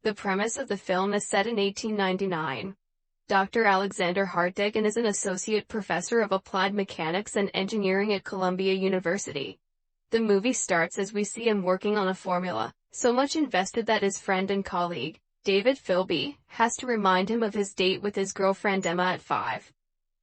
The premise of the film is set in 1899. Dr. Alexander Hartigan is an associate professor of applied mechanics and engineering at Columbia University. The movie starts as we see him working on a formula, so much invested that his friend and colleague, David Philby, has to remind him of his date with his girlfriend Emma at 5.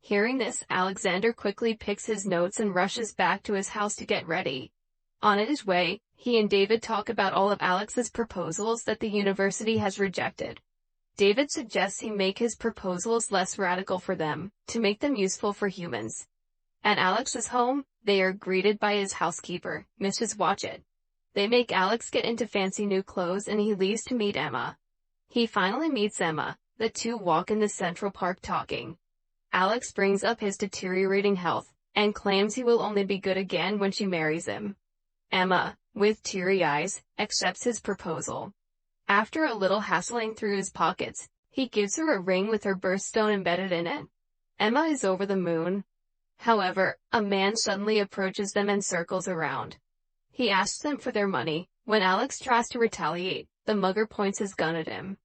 Hearing this, Alexander quickly picks his notes and rushes back to his house to get ready. On his way, he and David talk about all of Alex's proposals that the university has rejected. David suggests he make his proposals less radical for them, to make them useful for humans. At Alex's home, they are greeted by his housekeeper, Mrs. Watchett. They make Alex get into fancy new clothes and he leaves to meet Emma. He finally meets Emma. The two walk in the Central Park talking. Alex brings up his deteriorating health, and claims he will only be good again when she marries him. Emma, with teary eyes, accepts his proposal. After a little hassling through his pockets, he gives her a ring with her birthstone embedded in it. Emma is over the moon. However, a man suddenly approaches them and circles around. He asks them for their money. When Alex tries to retaliate, the mugger points his gun at him.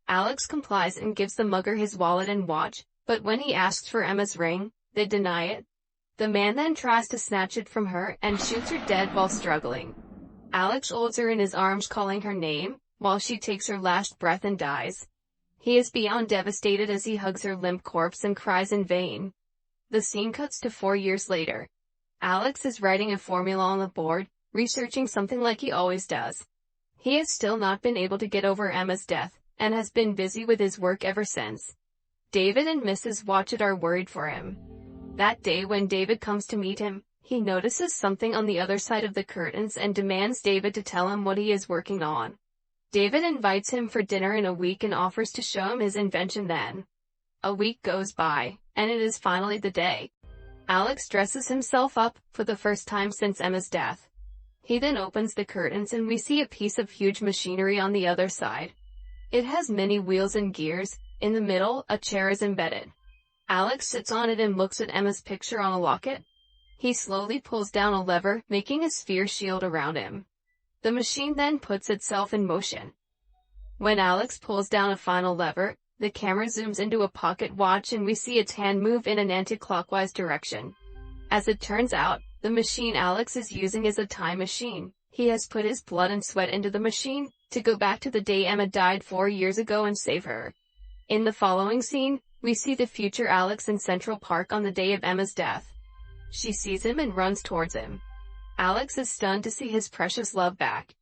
Alex complies and gives the mugger his wallet and watch, but when he asks for Emma's ring, they deny it. The man then tries to snatch it from her and shoots her dead while struggling. Alex holds her in his arms calling her name, while she takes her last breath and dies. He is beyond devastated as he hugs her limp corpse and cries in vain. The scene cuts to 4 years later. Alex is writing a formula on the board, researching something like he always does. He has still not been able to get over Emma's death, and has been busy with his work ever since. David and Mrs. Watchett are worried for him. That day when David comes to meet him, he notices something on the other side of the curtains and demands David to tell him what he is working on. David invites him for dinner in a week and offers to show him his invention then. A week goes by, and it is finally the day. Alex dresses himself up, for the first time since Emma's death. He then opens the curtains and we see a piece of huge machinery on the other side. It has many wheels and gears. In the middle, a chair is embedded. Alex sits on it and looks at Emma's picture on a locket. He slowly pulls down a lever, making a sphere shield around him. The machine then puts itself in motion. When Alex pulls down a final lever, the camera zooms into a pocket watch and we see its hand move in an anti-clockwise direction. As it turns out, the machine Alex is using is a time machine. He has put his blood and sweat into the machine, to go back to the day Emma died 4 years ago and save her. In the following scene, we see the future Alex in Central Park on the day of Emma's death. She sees him and runs towards him. Alex is stunned to see his precious love back.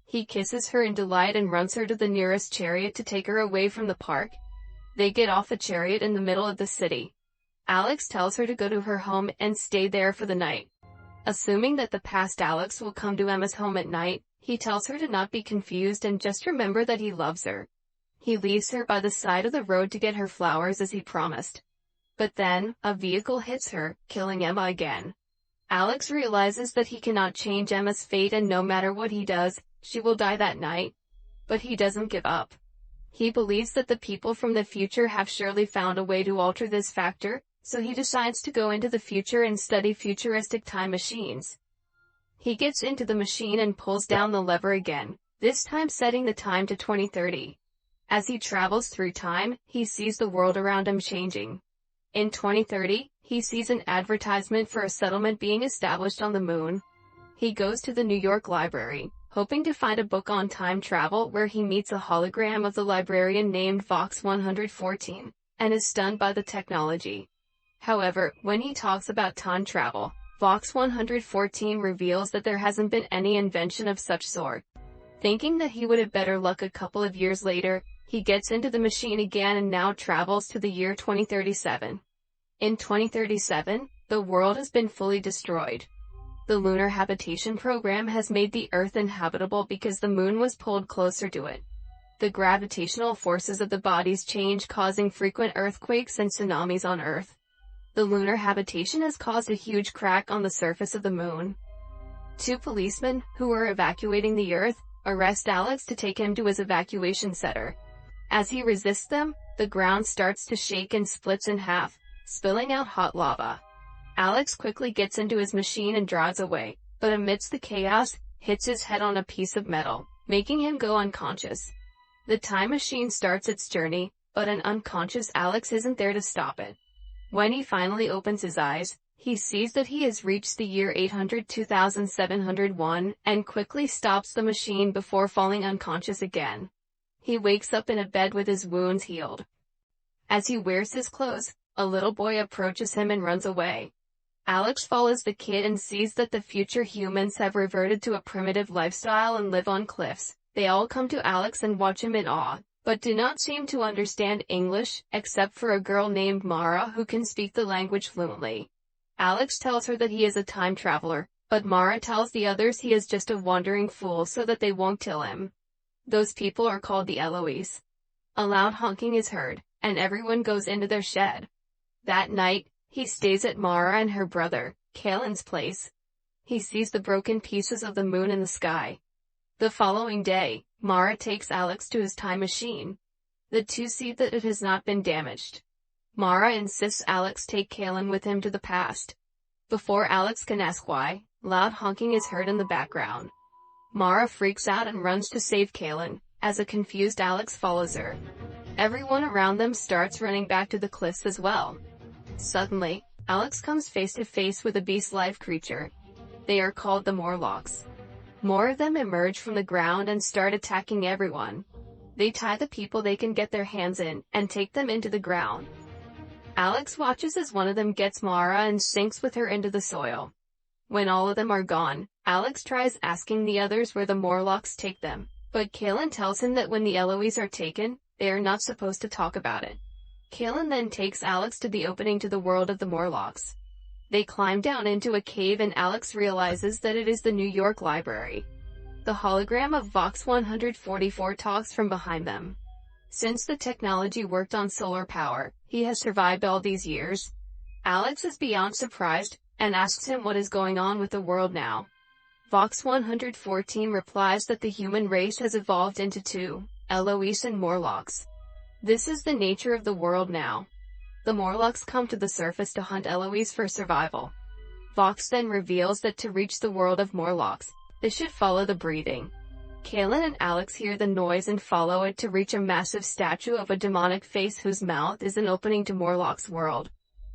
He kisses her in delight and runs her to the nearest chariot to take her away from the park. They get off a chariot in the middle of the city. Alex tells her to go to her home and stay there for the night. Assuming that the past Alex will come to Emma's home at night, he tells her to not be confused and just remember that he loves her. He leaves her by the side of the road to get her flowers as he promised. But then, a vehicle hits her, killing Emma again. Alex realizes that he cannot change Emma's fate and no matter what he does, she will die that night. But he doesn't give up. He believes that the people from the future have surely found a way to alter this factor, so he decides to go into the future and study futuristic time machines. He gets into the machine and pulls down the lever again, this time setting the time to 2030. As he travels through time, he sees the world around him changing. In 2030, he sees an advertisement for a settlement being established on the moon. He goes to the New York Library, hoping to find a book on time travel where he meets a hologram of the librarian named Vox 114, and is stunned by the technology. However, when he talks about time travel, Vox 114 reveals that there hasn't been any invention of such sort. Thinking that he would have better luck a couple of years later, he gets into the machine again and now travels to the year 2037. In 2037, the world has been fully destroyed. The lunar habitation program has made the Earth inhabitable because the moon was pulled closer to it. The gravitational forces of the bodies change, causing frequent earthquakes and tsunamis on Earth. The lunar habitation has caused a huge crack on the surface of the moon. 2 policemen, who are evacuating the Earth, arrest Alex to take him to his evacuation center. As he resists them, the ground starts to shake and splits in half, spilling out hot lava. Alex quickly gets into his machine and drives away, but amidst the chaos, hits his head on a piece of metal, making him go unconscious. The time machine starts its journey, but an unconscious Alex isn't there to stop it. When he finally opens his eyes, he sees that he has reached the year 802,701 and quickly stops the machine before falling unconscious again. He wakes up in a bed with his wounds healed. As he wears his clothes, a little boy approaches him and runs away. Alex follows the kid and sees that the future humans have reverted to a primitive lifestyle and live on cliffs. They all come to Alex and watch him in awe, but do not seem to understand English, except for a girl named Mara who can speak the language fluently. Alex tells her that he is a time traveler, but Mara tells the others he is just a wandering fool so that they won't kill him. Those people are called the Eloise. A loud honking is heard, and everyone goes into their shed. That night, he stays at Mara and her brother, Kalen's place. He sees the broken pieces of the moon in the sky. The following day, Mara takes Alex to his time machine. The two see that it has not been damaged. Mara insists Alex take Kalen with him to the past. Before Alex can ask why, loud honking is heard in the background. Mara freaks out and runs to save Kalen, as a confused Alex follows her. Everyone around them starts running back to the cliffs as well. Suddenly, Alex comes face to face with a beast-like creature. They are called the Morlocks. More of them emerge from the ground and start attacking everyone. They tie the people they can get their hands in, and take them into the ground. Alex watches as one of them gets Mara and sinks with her into the soil. When all of them are gone, Alex tries asking the others where the Morlocks take them, but Kalen tells him that when the Eloise are taken, they are not supposed to talk about it. Kalen then takes Alex to the opening to the world of the Morlocks. They climb down into a cave and Alex realizes that it is the New York Library. The hologram of Vox 144 talks from behind them. Since the technology worked on solar power, he has survived all these years. Alex is beyond surprised, and asks him what is going on with the world now. Vox 114 replies that the human race has evolved into two, Eloise and Morlocks. This is the nature of the world now. The Morlocks come to the surface to hunt Eloise for survival. Vox then reveals that to reach the world of Morlocks, they should follow the breathing. Kalen and Alex hear the noise and follow it to reach a massive statue of a demonic face whose mouth is an opening to Morlock's world.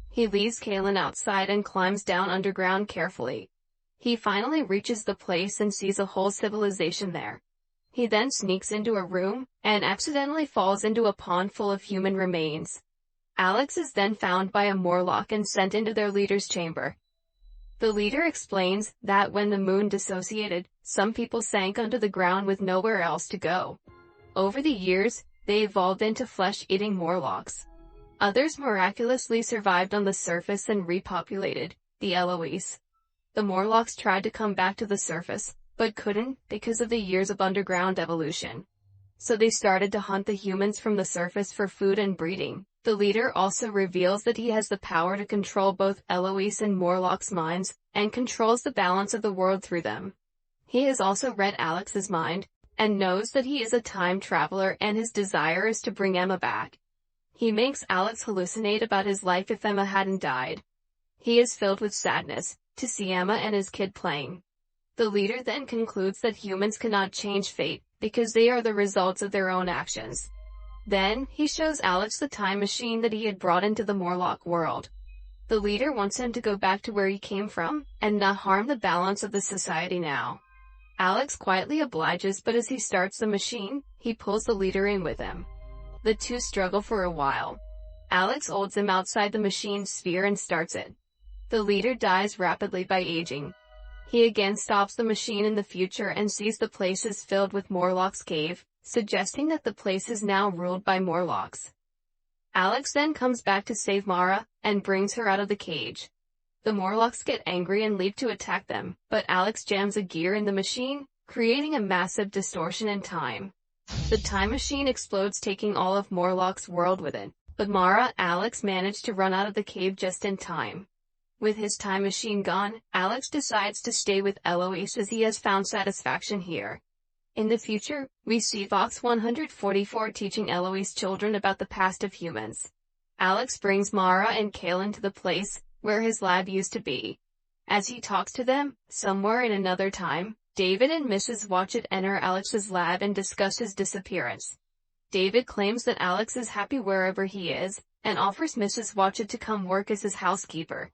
He leaves Kalen outside and climbs down underground carefully. He finally reaches the place and sees a whole civilization there. He then sneaks into a room, and accidentally falls into a pond full of human remains. Alex is then found by a Morlock and sent into their leader's chamber. The leader explains that when the moon dissociated, some people sank under the ground with nowhere else to go. Over the years, they evolved into flesh-eating Morlocks. Others miraculously survived on the surface and repopulated, the Eloise. The Morlocks tried to come back to the surface, but couldn't because of the years of underground evolution. So they started to hunt the humans from the surface for food and breeding. The leader also reveals that he has the power to control both Eloise and Morlock's minds, and controls the balance of the world through them. He has also read Alex's mind, and knows that he is a time traveler and his desire is to bring Emma back. He makes Alex hallucinate about his life if Emma hadn't died. He is filled with sadness to see Emma and his kid playing. The leader then concludes that humans cannot change fate, because they are the results of their own actions. Then, he shows Alex the time machine that he had brought into the Morlock world. The leader wants him to go back to where he came from, and not harm the balance of the society now. Alex quietly obliges, but as he starts the machine, he pulls the leader in with him. The two struggle for a while. Alex holds him outside the machine's sphere and starts it. The leader dies rapidly by aging. He again stops the machine in the future and sees the place is filled with Morlock's cave, suggesting that the place is now ruled by Morlocks. Alex then comes back to save Mara, and brings her out of the cage. The Morlocks get angry and leap to attack them, but Alex jams a gear in the machine, creating a massive distortion in time. The time machine explodes, taking all of Morlock's world with it, but Mara and Alex manage to run out of the cave just in time. With his time machine gone, Alex decides to stay with Eloise as he has found satisfaction here. In the future, we see Vox 144 teaching Eloise children about the past of humans. Alex brings Mara and Kalen to the place where his lab used to be. As he talks to them, somewhere in another time, David and Mrs. Watchett enter Alex's lab and discuss his disappearance. David claims that Alex is happy wherever he is, and offers Mrs. Watchet to come work as his housekeeper.